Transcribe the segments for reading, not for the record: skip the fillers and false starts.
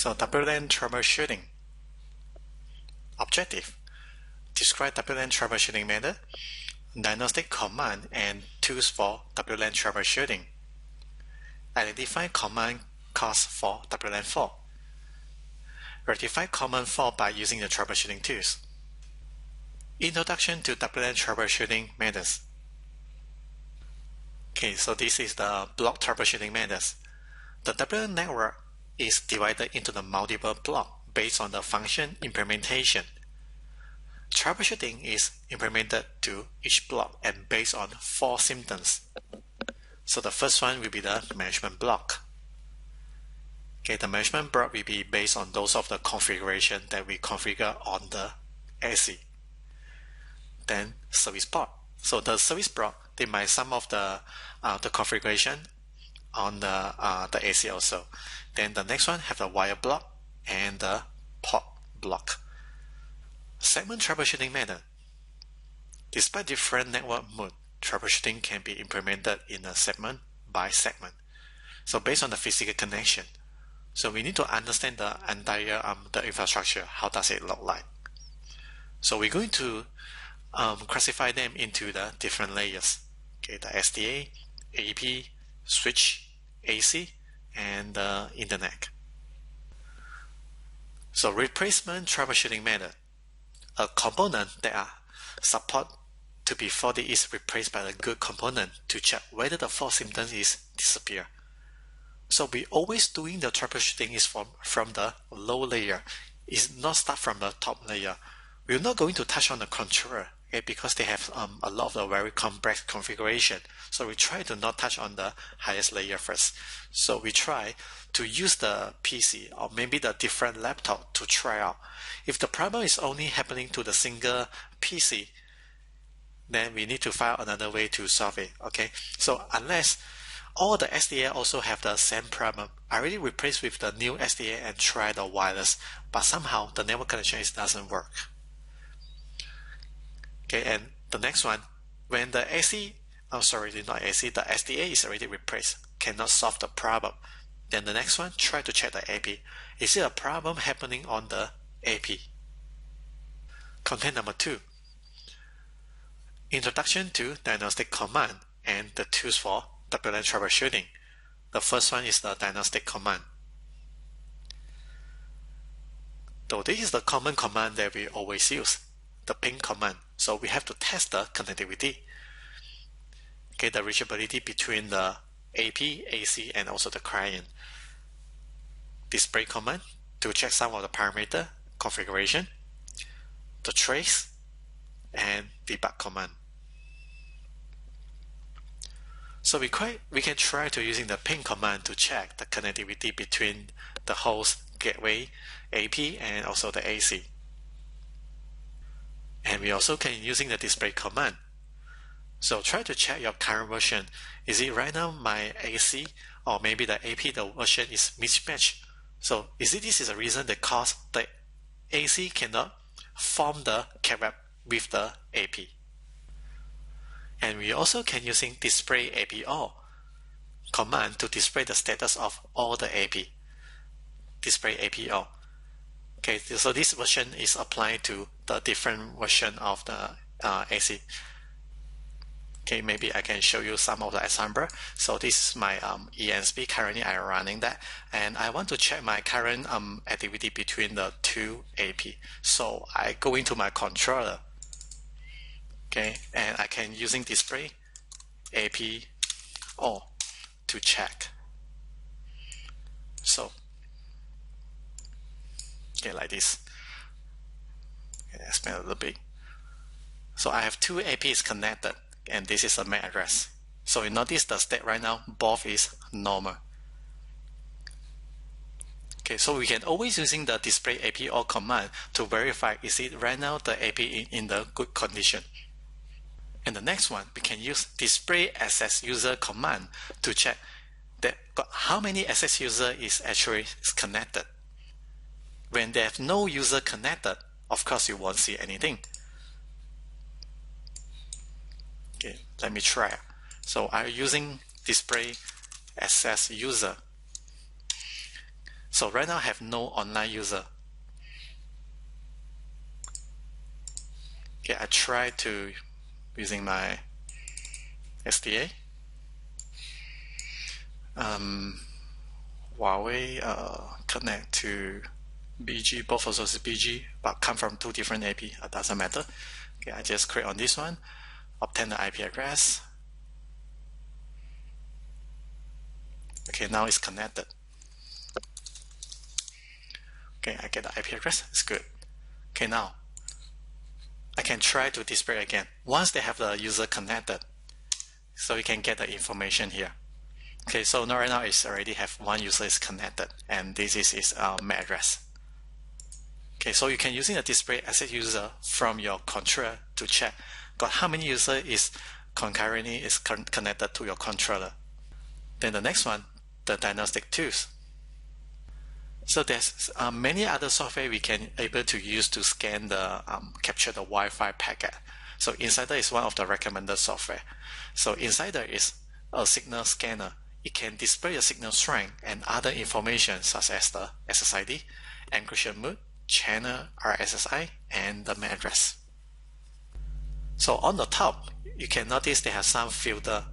So WLAN troubleshooting. Objective: describe WLAN troubleshooting method, diagnostic command and tools for WLAN troubleshooting. Identify common cause for WLAN fault. Rectify common fault by using the troubleshooting tools. Introduction to WLAN troubleshooting methods. Okay, so this is the block troubleshooting methods. The WLAN network is divided into the multiple blocks based on the function implementation. Troubleshooting is implemented to each block and based on 4 symptoms. So the first one will be the management block. Okay, the management block will be based on those of the configuration that we configure on the AC. Then service port. So the service block, they might some of the configuration on the AC also. Then the next one have the wire block and the port block. Segment troubleshooting method. Despite different network mode, troubleshooting can be implemented in a segment by segment. So based on the physical connection, so we need to understand the entire the infrastructure. How does it look like? So we're going to classify them into the different layers. Okay, the SDA, AP, switch, AC, and the internet. So replacement troubleshooting method. A component that are support to be faulty is replaced by a good component to check whether the fault symptom is disappear. So we always doing the troubleshooting is from the low layer. It's not start from the top layer. We're not going to touch on the controller, okay, because they have a lot of the very complex configuration. So we try to not touch on the highest layer first. So we try to use the PC or maybe the different laptop to try out. If the problem is only happening to the single PC, then we need to find another way to solve it. Okay, so unless all the SDA also have the same problem, I already replaced with the new SDA and try the wireless, but somehow the network connection doesn't work. Okay, and the next one, when the AC, the SDA is already replaced, cannot solve the problem. Then the next one, try to check the AP. Is it a problem happening on the AP? Content number 2. Introduction to diagnostic command and the tools for WLAN troubleshooting. The first one is the diagnostic command. So this is the common command that we always use, the ping command. So we have to test the connectivity. Okay, the reachability between the AP, AC, and also the client. Display command to check some of the parameter configuration. The trace and debug command. So we can try to using the ping command to check the connectivity between the host, gateway, AP, and also the AC. And we also can using the display command. So try to check your current version. Is it right now my AC or maybe the AP, the version is mismatched? So this is a reason that cause the AC cannot form the CAPWAP with the AP. And we also can using display AP all command to display the status of all the AP. Display AP all. Okay, so this version is applied to the different version of the AC. Okay, maybe I can show you some of the example. So this is my ENSP. Currently I'm running that, and I want to check my current activity between the 2 AP. So I go into my controller. Okay, and I can using display AP all to check. So okay, like this. Okay, expand a little bit. So I have 2 APs connected, and this is a MAC address. So you notice the state right now, both is normal. Okay, so we can always using the display AP all command to verify is it right now the AP in the good condition. And the next one, we can use display access user command to check that how many access user is actually connected. When they have no user connected, of course you won't see anything. Okay, let me try. So I'm using display access user. So right now I have no online user. Okay, I try to using my SDA. Huawei connect to BG, both of those is BG, but come from two different AP. It doesn't matter. Okay, I just click on this one, obtain the IP address. Okay, now it's connected. Okay, I get the IP address. It's good. Okay, now I can try to display again. Once they have the user connected, so you can get the information here. Okay, so now right now it's already have one user is connected, and this is his MAC address. Okay, so you can using the display asset user from your controller to check got how many user is concurrently is connected to your controller. Then the next one, the diagnostic tools. So there's many other software we can able to use to scan the capture the Wi-Fi packet. So Insider is one of the recommended software. So Insider is a signal scanner. It can display the signal strength and other information such as the SSID, encryption mode, channel RSSI, and the MAC address. So on the top, you can notice they have some filter.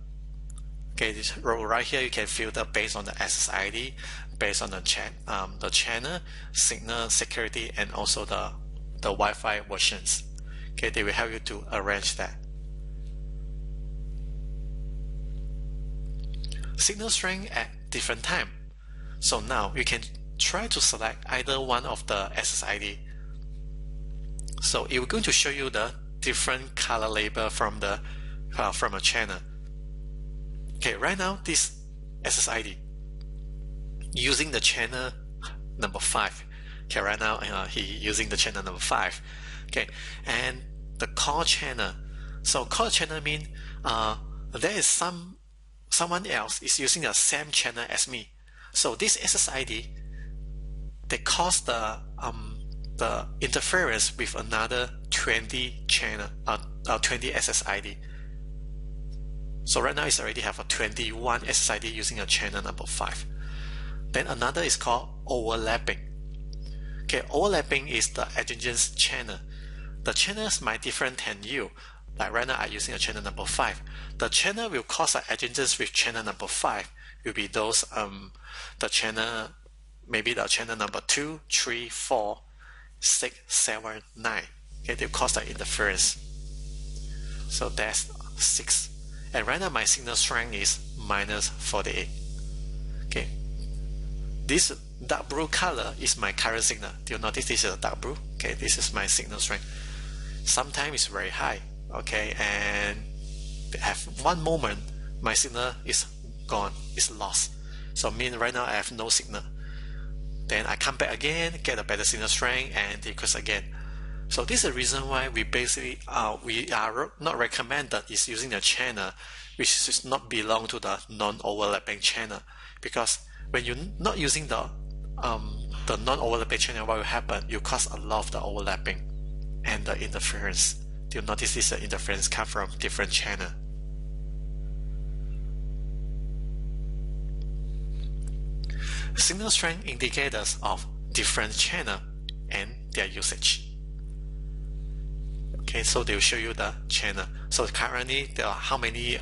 Okay, this row right here you can filter based on the SSID, based on the channel, signal security, and also the Wi-Fi versions. Okay, they will help you to arrange that. Signal strength at different time. So now you can try to select either one of the SSID. So it will going to show you the different color label from a channel. Okay, right now this SSID using the channel number 5. Okay, right now he using the channel number 5. Okay, and the call channel. So call channel mean there is someone else is using the same channel as me. So this SSID they cause the interference with another 20 channel 20 SSID. So right now it's already have a 21 SSID using a channel number 5. Then another is called overlapping. Okay, overlapping is the adjacent channel. The channels might different than you. Like right now I'm using a channel number 5. The channel will cause an adjacent with channel number 5 will be those the channel, maybe the channel number 2, 3, 4, 6, 7, 9. Okay, they cause the interference. So that's 6. And right now my signal strength is -48. Okay, this dark blue color is my current signal. Do you notice this is a dark blue? Okay, this is my signal strength. Sometimes it's very high. Okay, and at one moment my signal is gone, it's lost. So mean right now I have no signal. Then I come back again, get a better signal strength, and decrease again. So this is the reason why we basically we are not recommended is using the channel which does not belong to the non-overlapping channel, because when you're not using the non-overlapping channel, what will happen? You cause a lot of the overlapping and the interference. Do you notice this interference come from different channel? Signal strength indicators of different channel and their usage. Okay, so they will show you the channel. So currently there are how many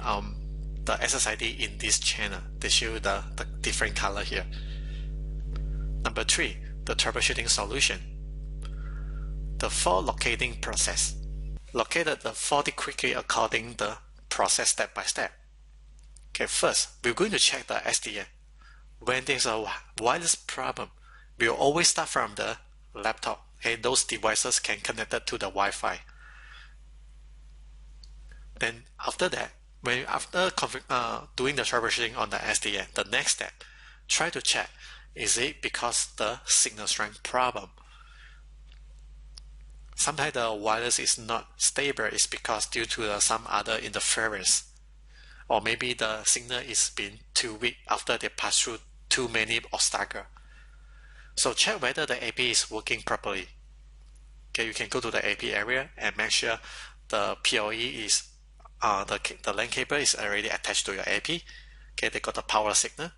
the SSID in this channel. They show you the different color here. Number 3, the troubleshooting solution. The fault locating process. Located the faulty quickly according the process step by step. Okay, first we're going to check the SDN. When there's a wireless problem, we'll always start from the laptop. Okay, those devices can connect it to the Wi-Fi. Then after that, after doing the troubleshooting on the SDN, the next step, try to check, is it because the signal strength problem? Sometimes the wireless is not stable, it's because due to some other interference. Or maybe the signal is being too weak after they pass through too many obstacles. So check whether the AP is working properly. Okay, you can go to the AP area and make sure the PoE is the LAN cable is already attached to your AP. Okay, they got the power signal.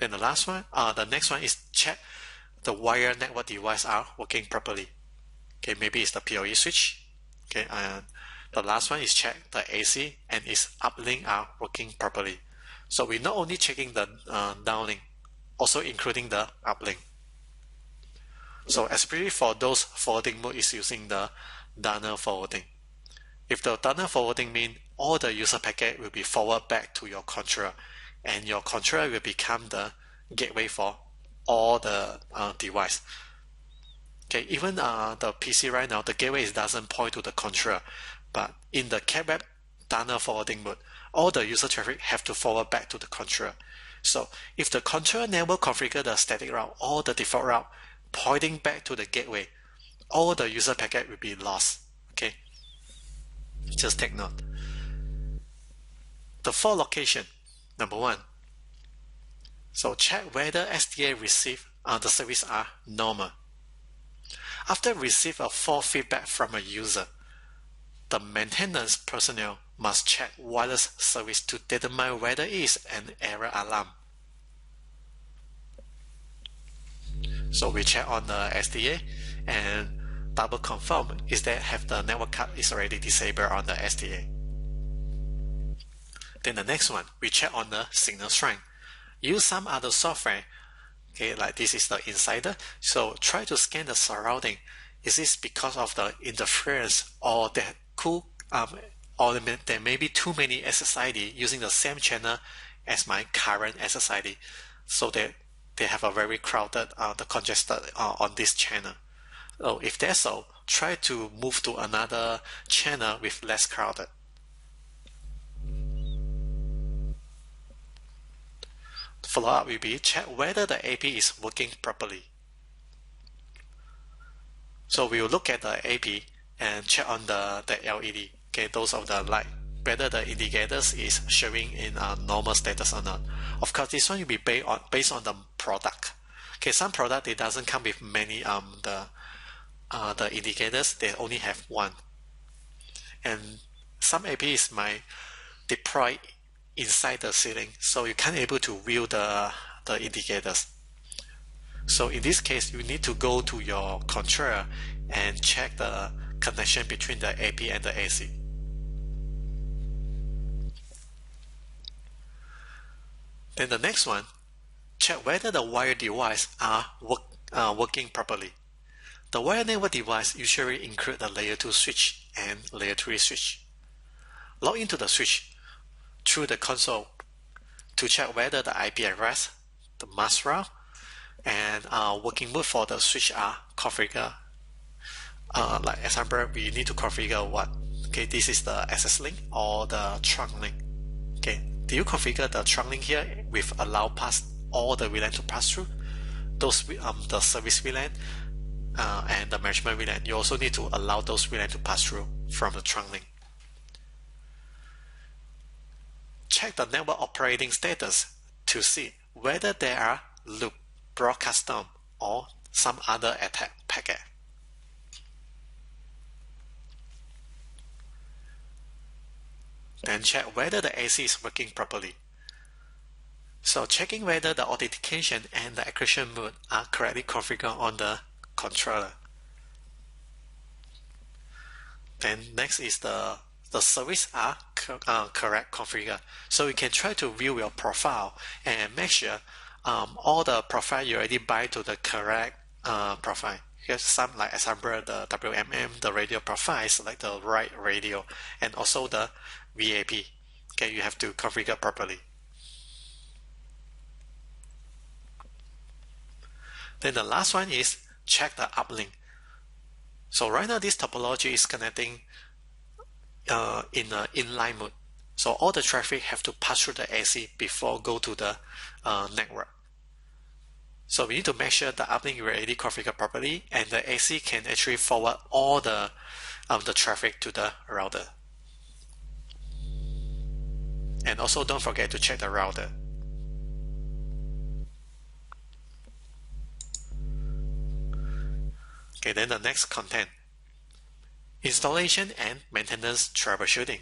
Then the next one is check the wire network device are working properly. Okay, maybe it's the PoE switch. Okay, and the last one is check the AC and its uplink are working properly. So we're not only checking the downlink, also including the uplink. So especially for those forwarding mode is using the tunnel forwarding. If the tunnel forwarding means all the user packet will be forwarded back to your controller, and your controller will become the gateway for all the device. Okay, even the PC right now, the gateway doesn't point to the controller, but in the CAPWAP tunnel forwarding mode, all the user traffic have to forward back to the controller. So if the controller never configure the static route or the default route pointing back to the gateway, all the user packet will be lost. Okay, just take note. The fault location, number 1. So check whether SDA receive the service are normal. After receive a fault feedback from a user, the maintenance personnel must check wireless service to determine whether it is an error alarm. So we check on the SDA and double confirm is that have the network card is already disabled on the SDA. Then the next one, we check on the signal strength. Use some other software. Okay, like this is the insider. So try to scan the surrounding. Is this because of the interference or there may be too many SSID using the same channel as my current SSID, so that they have a very crowded, the congested on this channel. So if that's so, try to move to another channel with less crowded. Follow up will be check whether the AP is working properly. So we will look at the AP and check on the LED. Okay, those of the light, whether the indicators is showing in a normal status or not. Of course, this one will be based on the product. Okay, some product it doesn't come with many the indicators. They only have one, and some APs might deploy inside the ceiling, so you can't able to view the indicators. So in this case, you need to go to your controller and check the connection between the AP and the AC. Then the next one, check whether the wire device are working properly. The wire network device usually include the layer 2 switch and layer 3 switch. Log into the switch through the console to check whether the IP address, the mask route, and working mode for the switch are configured. Like example, we need to configure what? Okay, this is the access link or the trunk link. Okay, do you configure the trunk link here with allow pass all the VLAN to pass through? Those the service VLAN and the management VLAN. You also need to allow those VLAN to pass through from the trunk link. Check the network operating status to see whether there are loop, broadcast dump, or some other attack packet. Then check whether the AC is working properly. So checking whether the authentication and the encryption mode are correctly configured on the controller. Then next is the service are correct configured. So you can try to view your profile and make sure all the profile you already buy to the correct profile. Here's some like example the WMM, the radio profile, select the right radio, and also the VAP. Okay, you have to configure properly. Then the last one is check the uplink. So right now this topology is connecting in inline mode. So all the traffic have to pass through the AC before go to the network. So we need to make sure the uplink is already configured properly and the AC can actually forward all the traffic to the router. And also don't forget to check the router. Okay, then the next content. Installation and maintenance troubleshooting.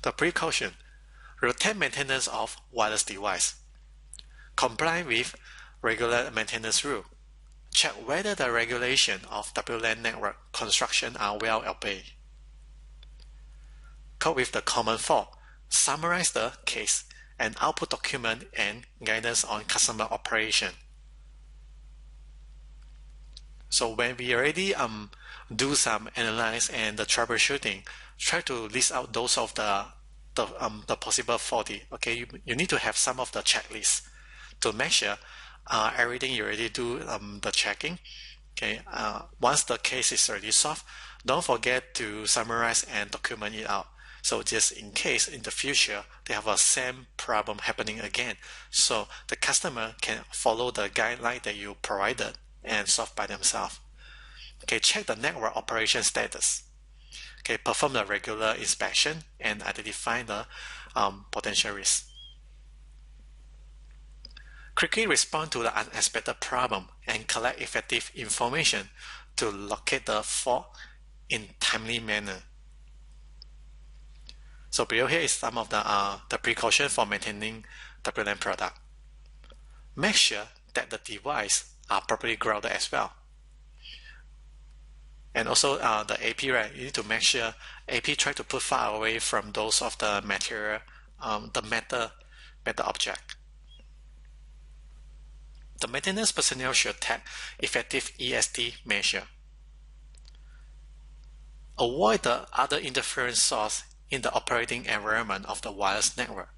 The precaution: routine maintenance of wireless device. Comply with regular maintenance rule. Check whether the regulation of WLAN network construction are well obeyed. Cope with the common fault. Summarize the case and output document and guidance on customer operation. So when we already do some analyze and the troubleshooting, try to list out those of the possible faulty. Okay, you need to have some of the checklists to make sure everything you already do the checking. Okay, once the case is already solved, don't forget to summarize and document it out. So just in case in the future they have a same problem happening again, so the customer can follow the guideline that you provided and solve by themselves. Okay, check the network operation status. Okay, perform the regular inspection and identify the potential risks. Quickly respond to the unexpected problem and collect effective information to locate the fault in timely manner. So below here is some of the precaution for maintaining WLAN product. Make sure that the device are properly grounded as well. And also the AP, right? You need to make sure AP try to put far away from those of the material, the metal object. The maintenance personnel should take effective ESD measure. Avoid the other interference source in the operating environment of the wireless network.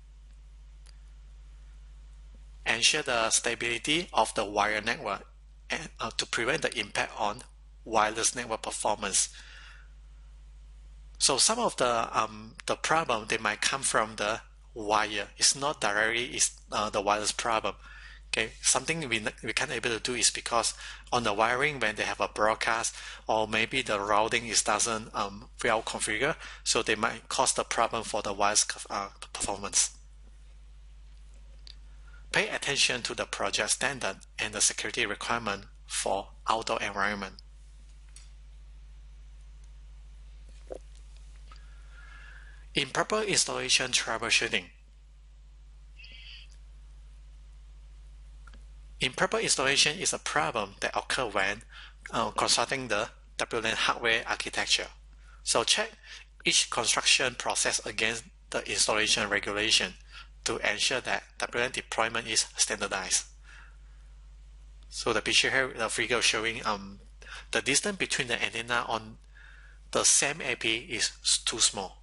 Ensure the stability of the wire network and to prevent the impact on wireless network performance. So some of the problem they might come from the wire. It's not directly the wireless problem. Okay, something we can't able to do is because on the wiring when they have a broadcast or maybe the routing is doesn't well configured, so they might cause the problem for the wireless performance. Pay attention to the project standard and the security requirement for outdoor environment. Improper installation troubleshooting. Improper installation is a problem that occurs when constructing the WLAN hardware architecture. So check each construction process against the installation regulation to ensure that WLAN deployment is standardized. So the picture here, the figure showing the distance between the antenna on the same AP is too small.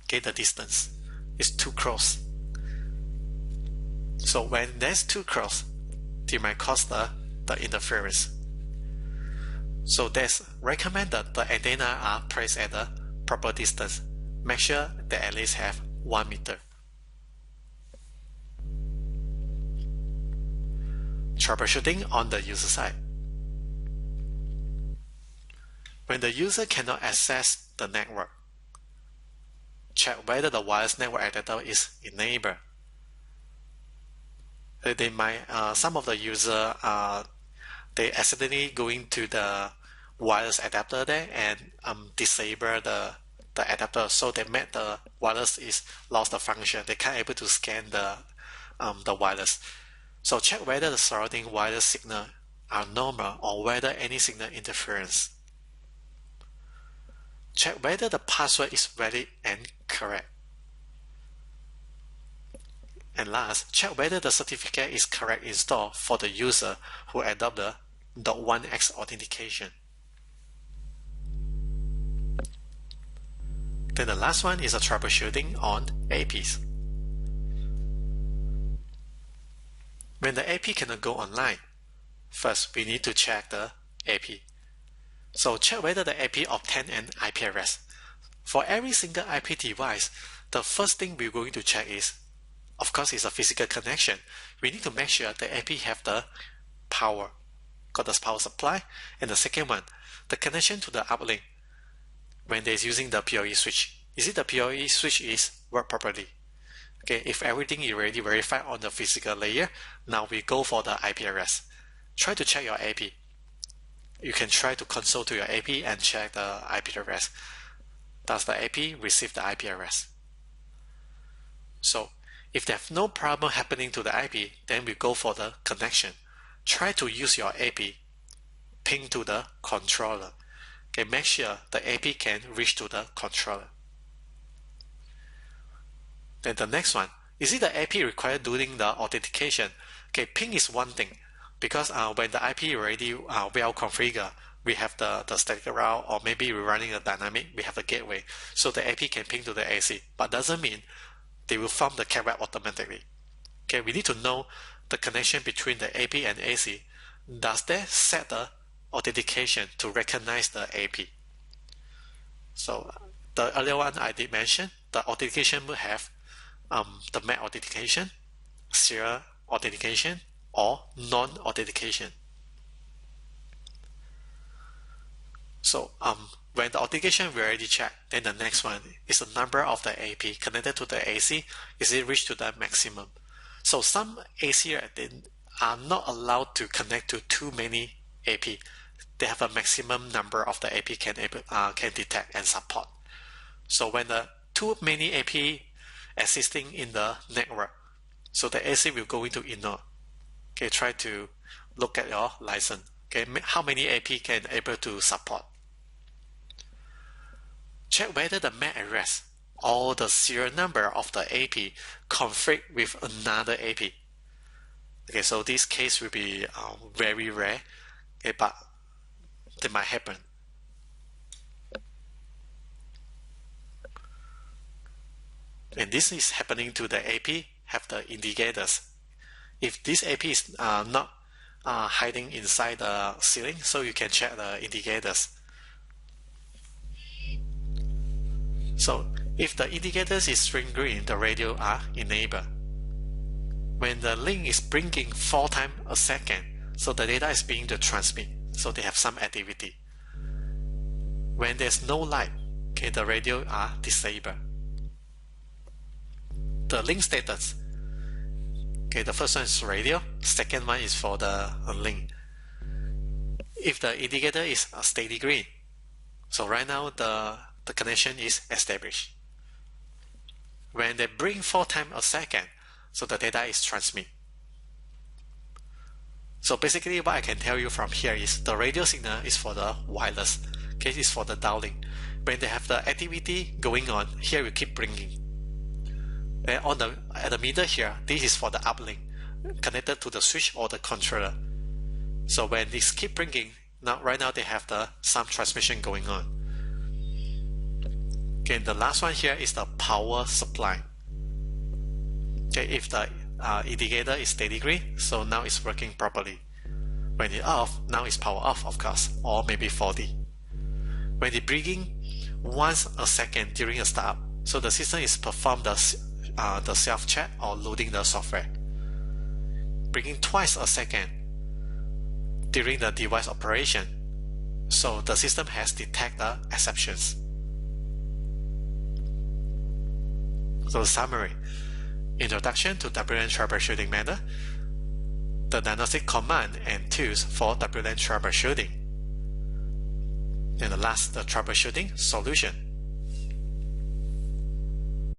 Okay, the distance is too close. So when there's too close, it might cause the interference. So that's recommended the antenna are placed at the proper distance. Make sure they at least have 1 meter. Troubleshooting on the user side. When the user cannot access the network, check whether the wireless network adapter is enabled. They might, some of the user, they accidentally go into the wireless adapter there and disable the adapter, so they make the wireless is lost the function. They can't able to scan the wireless. So check whether the surrounding wireless signal are normal or whether any signal interference. Check whether the password is valid and correct. And last, check whether the certificate is correct installed for the user who adopt the .1x authentication. Then the last one is a troubleshooting on APs. When the AP cannot go online, first we need to check the AP. So check whether the AP obtained an IP address. For every single IP device, the first thing we're going to check is, of course, it's a physical connection. We need to make sure the AP have the power, got the power supply. And the second one, the connection to the uplink when they're using the PoE switch. Is it the PoE switch is work properly? Okay, if everything is already verified on the physical layer, now we go for the IP address. Try to check your AP. You can try to console to your AP and check the IP address. does the AP receive the IP address. So if there's no problem happening to the IP, then we go for the connection. Try to use your AP ping to the controller. Okay, make sure the AP can reach to the controller. Then the next one, is it the AP required during the authentication? Okay, ping is one thing, because when the IP already well configured, we have the static route, or maybe we're running a dynamic, we have a gateway, so the AP can ping to the AC, but doesn't mean they will form the cat web automatically. Okay, we need to know the connection between the AP and AC. Does that set the authentication to recognize the AP? So the earlier one I did mention, the authentication will have the MAC authentication, serial authentication, or non-authentication. So when the authentication we already checked, then the next one is the number of the AP connected to the AC. Is it reached to the maximum? So some AC are not allowed to connect to too many AP. They have a maximum number of the AP can detect and support. So when the too many AP existing in the network, so the AC will go into ignore. Okay, try to look at your license. Okay, how many AP can able to support? Check whether the MAC address or the serial number of the AP conflict with another AP. Okay, so this case will be very rare, okay, but they might happen. And this is happening to the AP have the indicators. If this AP is not hiding inside the ceiling, so you can check the indicators. So if the indicators is string green, the radio are enabled. When the link is blinking 4 times a second, so the data is being transmit, so they have some activity. When there's no light, okay, the radio are disabled. The link status, okay, the first one is radio, second one is for the link. If the indicator is a steady green, so right now the connection is established. When they blink 4 times a second, so the data is transmit. So basically what I can tell you from here is the radio signal is for the wireless, okay, it's for the downlink. When they have the activity going on, here we keep blinking. And at the middle here, this is for the uplink, connected to the switch or the controller. So when this keep blinking, right now they have some transmission going on. Okay, the last one here is the power supply. Okay, if the indicator is steady green, so now it's working properly. When it's off, now it's power off, of course, or maybe 40. When it's blinking once a second during a startup, so the system is perform the self-check or loading the software. Blinking twice a second during the device operation, so the system has detected the exceptions. So summary. Introduction to WLAN troubleshooting method, the diagnostic command and tools for WLAN troubleshooting, and the last, the troubleshooting solution.